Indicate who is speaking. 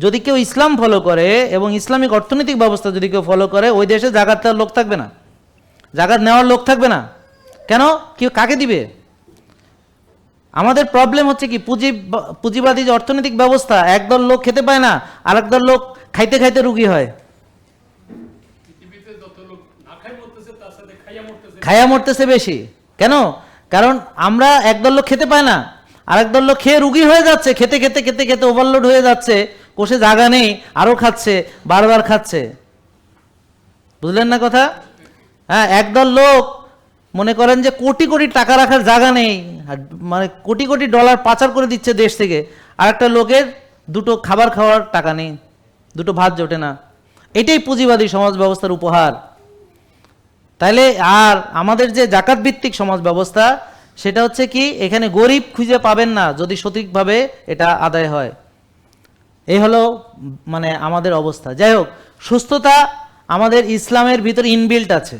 Speaker 1: যদি কেউ ইসলাম ফলো করে এবং ইসলামিক অর্থনৈতিক ব্যবস্থা যদি কেউ ফলো করে, ওই দেশে জাকাত দেওয়ার লোক থাকবে না, জাকাত নেওয়ার লোক থাকবে না। কেন? কেউ কাকে দিবে? আমাদের প্রবলেম হচ্ছে কি, পুঁজিবাদী যে অর্থনৈতিক ব্যবস্থা, একদল লোক খেতে পায় না, আর একদল লোক খাইতে খাইতে রুগী হয়, খাইয়া মরতেছে বেশি। কেন? কারণ আমরা একদল লোক খেতে পায় না, আর একদল লোক খেয়ে রুগী হয়ে যাচ্ছে, খেতে খেতে খেতে খেতে ওভারলোড হয়ে যাচ্ছে, কোষে জায়গা নেই, আরো খাচ্ছে, বারবার খাচ্ছে। বুঝলেন না কথা? হ্যাঁ, একদল লোক মনে করেন যে কোটি কোটি টাকা রাখার জায়গা নেই, মানে কোটি কোটি ডলার পাচার করে দিচ্ছে দেশ থেকে, আর একটা লোকের দুটো খাবার খাওয়ার টাকা নেই, দুটো ভাত জোটে না। এটাই পুঁজিবাদী সমাজ ব্যবস্থার উপহার। তাইলে আর আমাদের যে জাকাত ভিত্তিক সমাজ ব্যবস্থা, সেটা হচ্ছে কি, এখানে গরিব খুঁজে পাবেন না যদি সঠিকভাবে এটা আদায় হয়। এই হলো মানে আমাদের অবস্থা। যাই হোক, সুস্থতা আমাদের ইসলামের ভিতরে ইনবিল্ট আছে।